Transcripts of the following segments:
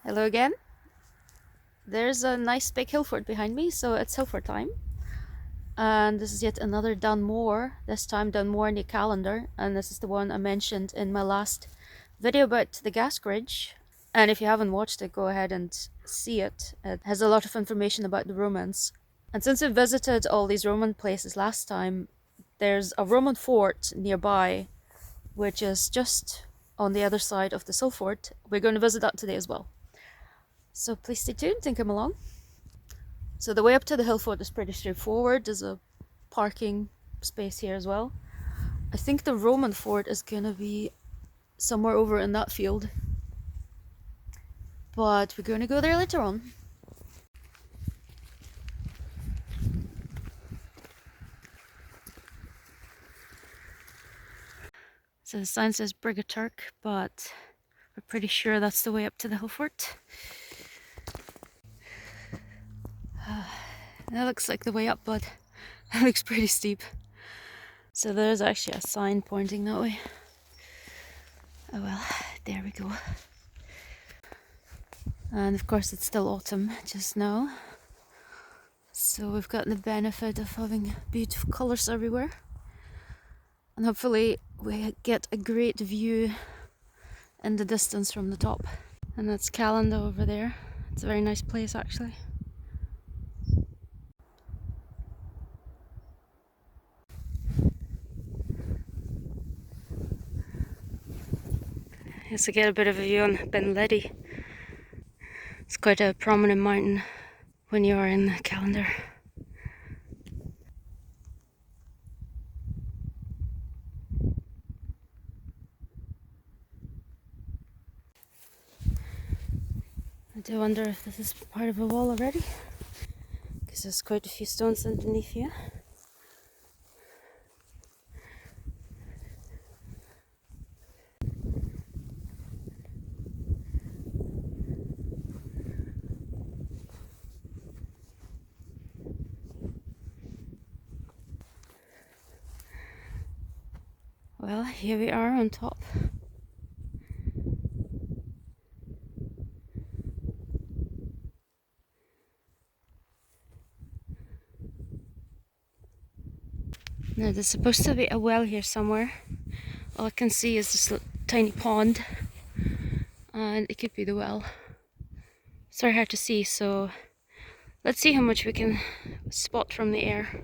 Hello again. There's a nice big hill fort behind me, so it's hill fort time. And this is yet another Dunmore, this time Dunmore New Calendar, and this is the one I mentioned in my last video about the Gascridge. And if you haven't watched it, go ahead and see it. It has a lot of information about the Romans. And since we visited all these Roman places last time, there's a Roman fort nearby, which is just on the other side of the Hill Fort. We're going to visit that today as well. So please stay tuned and come along. So the way up to the hill fort is pretty straightforward. There's a parking space here as well. I think the Roman fort is gonna be somewhere over in that field, but we're gonna go there later on. So the sign says Brigaturk, but we're pretty sure that's the way up to the hill fort. That looks like the way up, but that looks pretty steep. So there's actually a sign pointing that way. Oh well, there we go. And of course it's still autumn just now, so we've got the benefit of having beautiful colours everywhere, and hopefully we get a great view in the distance from the top. And that's Calendar over there. It's a very nice place actually. Just to get a bit of a view on Ben Ledi. It's quite a prominent mountain when you are in the Calendar. I do wonder if this is part of a wall already, because there's quite a few stones underneath here. Well, here we are on top. Now there's supposed to be a well here somewhere. All I can see is this tiny pond, and it could be the well. It's very hard to see, so let's see how much we can spot from the air.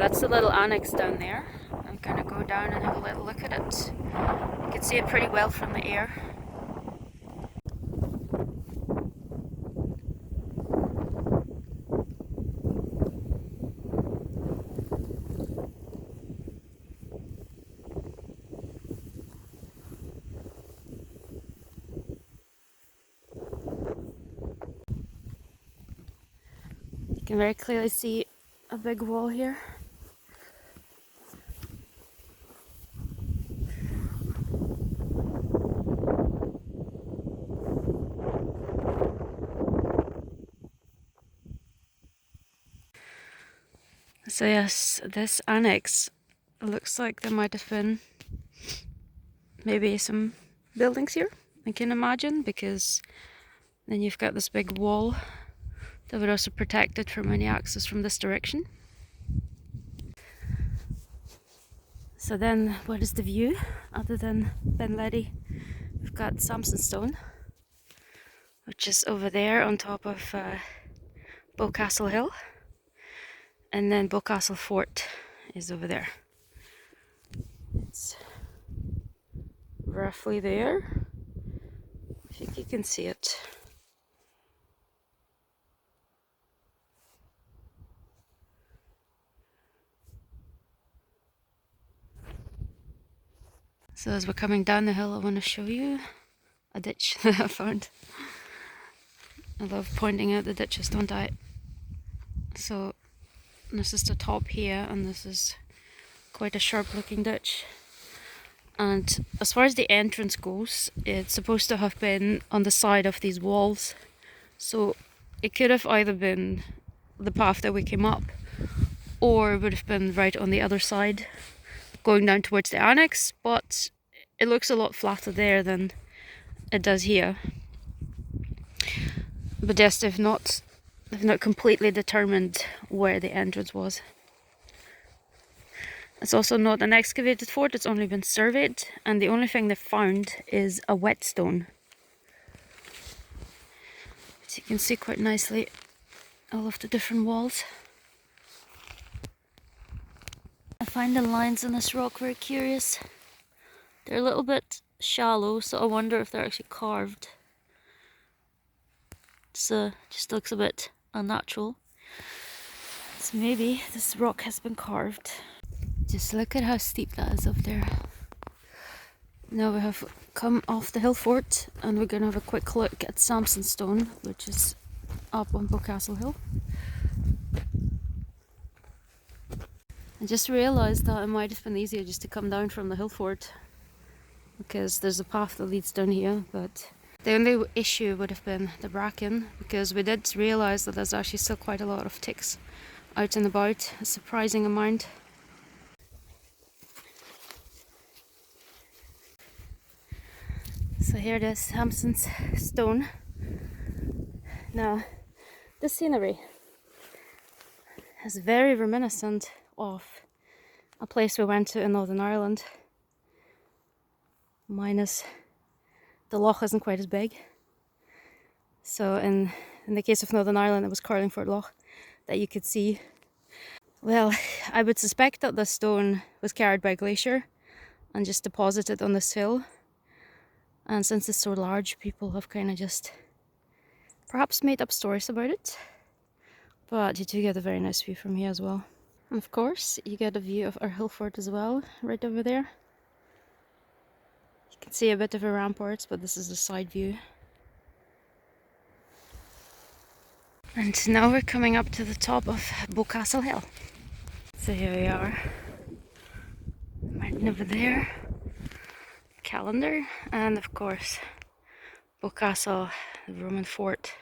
that's the little annex down there. I'm gonna go down and have a little look at it. You can see it pretty well from the air. You can very clearly see a big wall here. So yes, this annex looks like there might have been maybe some buildings here, I can imagine, because then you've got this big wall that would also protect it from any access from this direction. So then what is the view other than Benledi? We've got Samsonstone, which is over there on top of Boscastle Hill, and then Boscastle Fort is over there. It's roughly there. I think you can see it. So as we're coming down the hill, I want to show you a ditch that I found. I love pointing out the ditches, don't I? So this is the top here, and this is quite a sharp looking ditch. And as far as the entrance goes, it's supposed to have been on the side of these walls. So it could have either been the path that we came up, or it would have been right on the other side, going down towards the annex, but it looks a lot flatter there than it does here. But yes, they've not completely determined where the entrance was. It's also not an excavated fort, it's only been surveyed, and the only thing they've found is a whetstone. So you can see quite nicely all of the different walls. I find the lines in this rock very curious. They're a little bit shallow, so I wonder if they're actually carved. It just looks a bit unnatural. So maybe this rock has been carved. Just look at how steep that is up there. Now we have come off the hill fort, and we're going to have a quick look at Samsonstone, which is up on Boscastle Hill. I just realised that it might have been easier just to come down from the hill fort, because there's a path that leads down here, but the only issue would have been the bracken, because we did realise that there's actually still quite a lot of ticks out and about, a surprising amount. So here it is, Hampson's Stone. Now, the scenery is very reminiscent of a place we went to in Northern Ireland, minus the loch isn't quite as big. So in the case of Northern Ireland, it was Carlingford Loch that you could see. Well, I would suspect that the stone was carried by glacier and just deposited on this hill. And since it's so large, people have kind of just perhaps made up stories about it. But you do get a very nice view from here as well. And of course, you get a view of our hill fort as well, right over there. You can see a bit of a ramparts, but this is the side view. And now we're coming up to the top of Boscastle Hill. So here we are, mountain over there, calendar, and of course Boscastle, the Roman fort.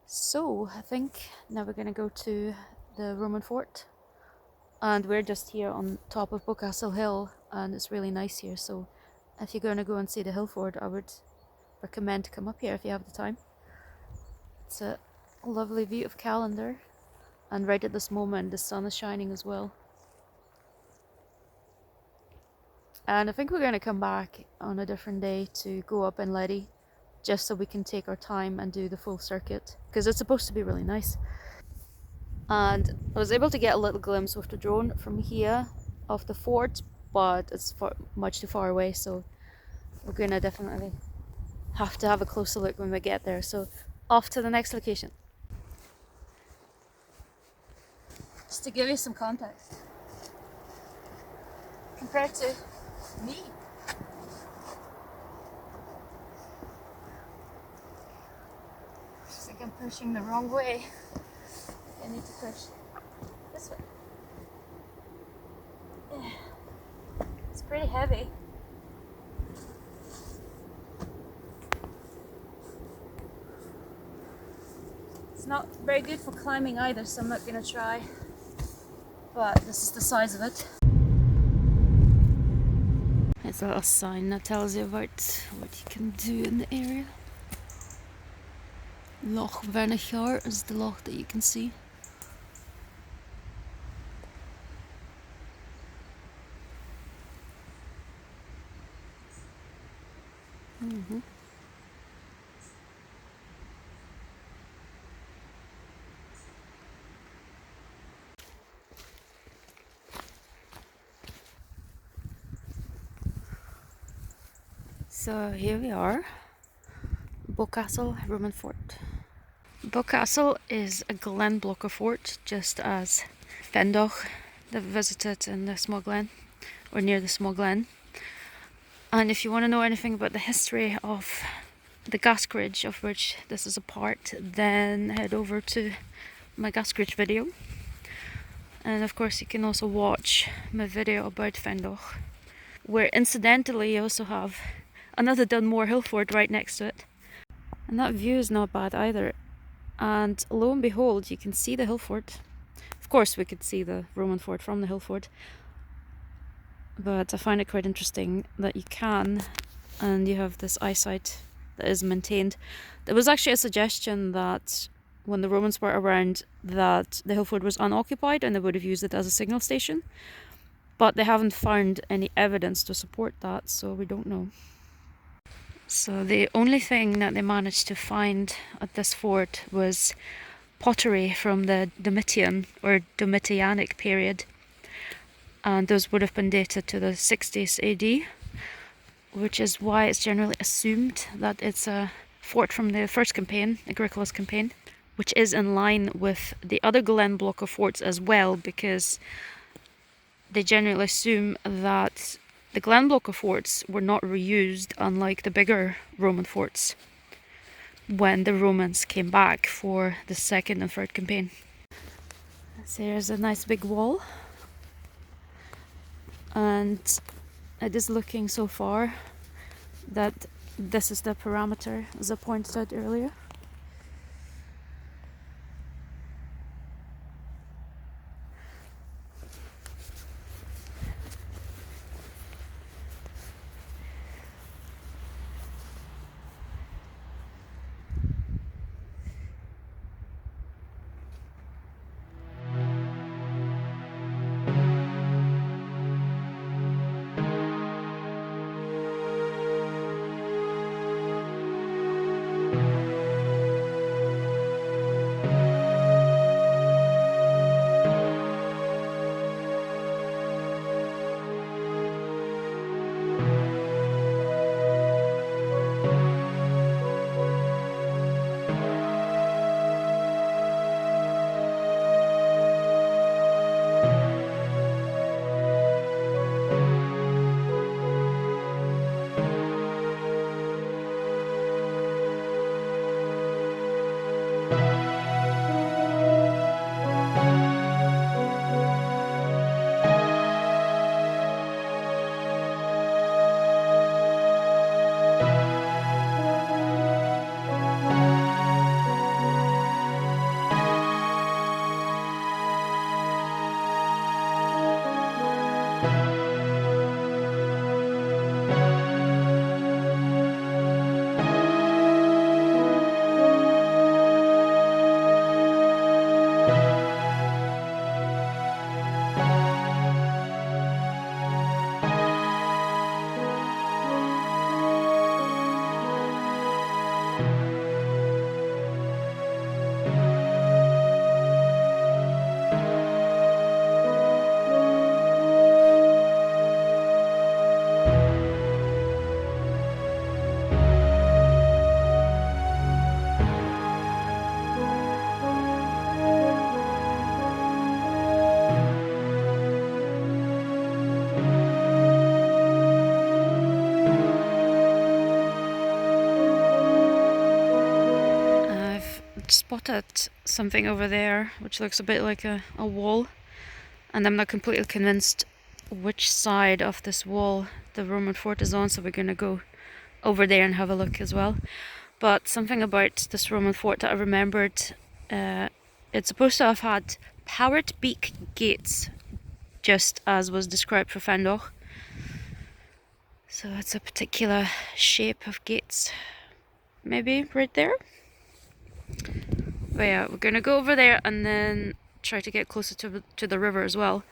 So I think now we're gonna go to the Roman fort, and we're just here on top of Bocastle Hill, and it's really nice here. So if you're gonna go and see the hill fort, I would recommend to come up here if you have the time. It's a lovely view of Callander, and right at this moment the sun is shining as well. And I think we're gonna come back on a different day to go up in Letty, just so we can take our time and do the full circuit, because it's supposed to be really nice. And I was able to get a little glimpse with the drone from here of the fort, but it's much too far away, so we're gonna definitely have to have a closer look when we get there. So off to the next location. Just to give you some context, compared to me, looks like I'm pushing the wrong way. I need to push this way. Yeah. It's pretty heavy. It's not very good for climbing either, so I'm not gonna try. But this is the size of it. It's a little sign that tells you about what you can do in the area. Loch Vernachar is the loch that you can see. So here we are, Bocastle Roman Fort. Bocastle is a glen block of fort, just as Fendoch that we visited in the Small Glen, or near the Small Glen. And if you want to know anything about the history of the Gascridge, of which this is a part, then head over to my Gascridge video. And of course you can also watch my video about Fendoch, where incidentally you also have another Dunmore Hill fort right next to it. And that view is not bad either. And lo and behold, you can see the hill fort. Of course we could see the Roman fort from the hill fort, but I find it quite interesting that you can, and you have this eyesight that is maintained. There was actually a suggestion that when the Romans were around, that the hill fort was unoccupied and they would have used it as a signal station, but they haven't found any evidence to support that, so we don't know. So the only thing that they managed to find at this fort was pottery from the Domitian or Domitianic period, and those would have been dated to the 60s AD, which is why it's generally assumed that it's a fort from the first campaign, Agricola's campaign, which is in line with the other Glen block of forts as well, because they generally assume that the Glen block of forts were not reused, unlike the bigger Roman forts, when the Romans came back for the second and third campaign. So here's a nice big wall, and it is looking so far that this is the parameter, as I pointed out earlier. spotted something over there which looks a bit like a wall, and I'm not completely convinced which side of this wall the Roman fort is on, so we're gonna go over there and have a look as well. But something about this Roman fort that I remembered, it's supposed to have had parrot beak gates, just as was described for Fendoch. So it's a particular shape of gates, maybe right there. But yeah, we're gonna go over there and then try to get closer to the river as well.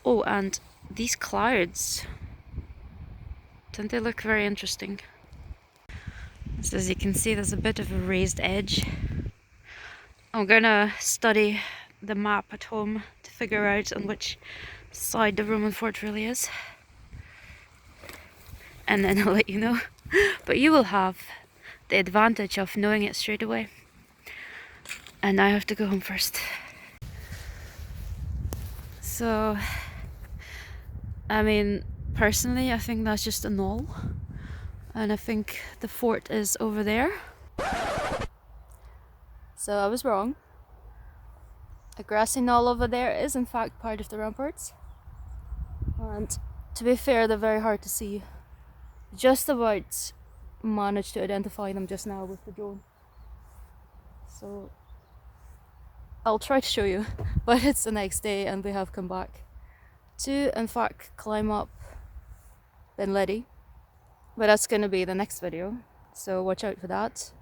Oh, and these clouds, don't they look very interesting? So as you can see, there's a bit of a raised edge. I'm gonna study the map at home to figure out on which side the Roman fort really is, and then I'll let you know. But you will have the advantage of knowing it straight away. And I have to go home first. So, I mean, personally, I think that's just a knoll, and I think the fort is over there. So I was wrong. A grassy knoll over there is in fact part of the ramparts, and to be fair, they're very hard to see. Just about managed to identify them just now with the drone, so I'll try to show you, but it's the next day and we have come back to in fact climb up Ben Ledi, but that's going to be the next video, so watch out for that.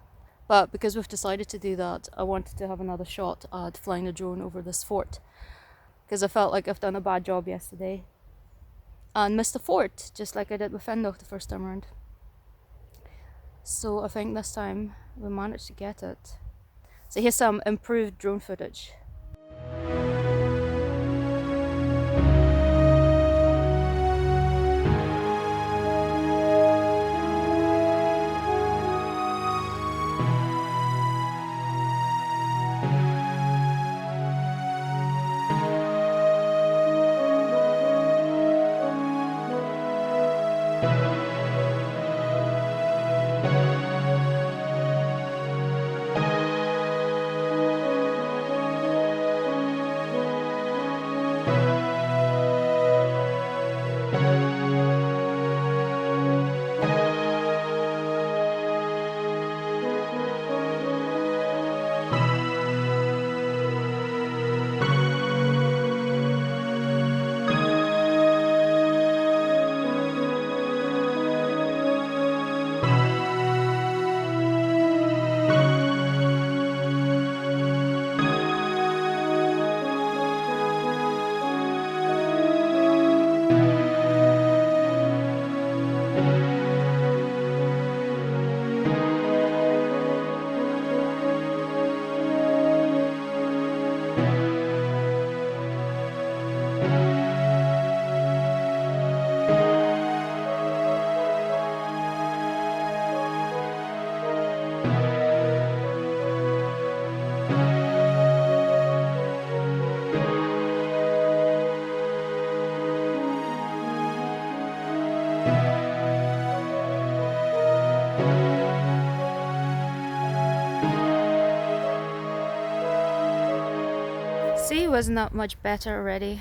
But because we've decided to do that, I wanted to have another shot at flying the drone over this fort, because I felt like I've done a bad job yesterday and missed the fort, just like I did with Fendoch the first time around. So I think this time we managed to get it. So here's some improved drone footage. See, wasn't that much better already?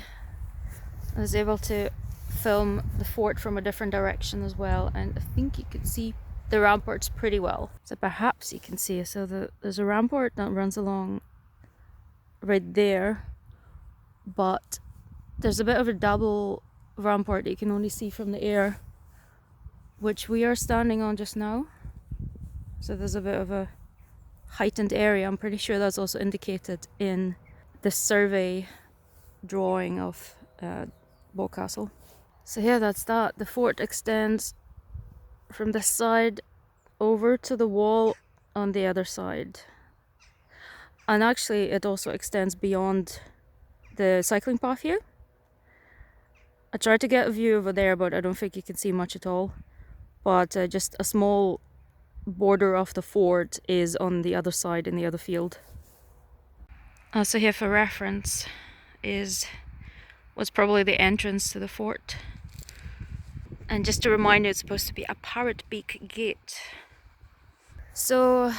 I was able to film the fort from a different direction as well, and I think you could see the ramparts pretty well. So perhaps you can see, so there's a rampart that runs along right there, but there's a bit of a double rampart that you can only see from the air, which we are standing on just now. So there's a bit of a heightened area. I'm pretty sure that's also indicated in the survey drawing of Boscastle. So yeah, that's that. The fort extends from this side over to the wall on the other side, and actually it also extends beyond the cycling path here. I tried to get a view over there, but I don't think you can see much at all. But just a small border of the fort is on the other side in the other field. So here for reference is what's probably the entrance to the fort. And just to remind you, it's supposed to be a parrot beak gate. So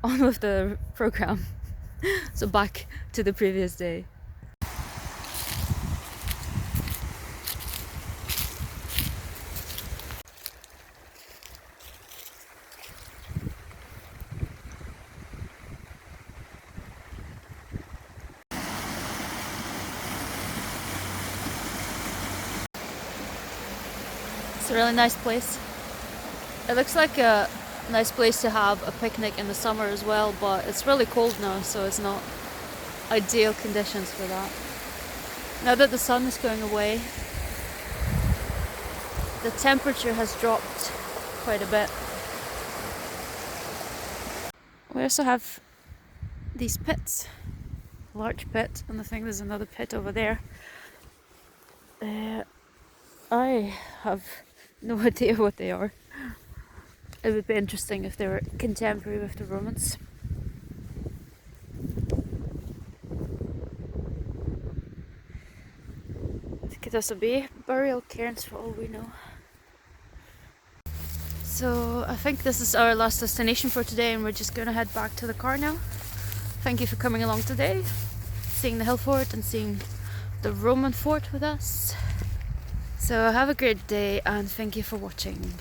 on with the program. So back to the previous day. It's a really nice place. It looks like a nice place to have a picnic in the summer as well, but it's really cold now, so it's not ideal conditions for that. Now that the sun is going away, the temperature has dropped quite a bit. We also have these pits, large pit, and I think there's another pit over there. I have no idea what they are. It would be interesting if they were contemporary with the Romans. It could also be burial cairns for all we know. So I think this is our last destination for today, and we're just gonna head back to the car now. Thank you for coming along today, seeing the hill fort and seeing the Roman fort with us. So have a great day and thank you for watching.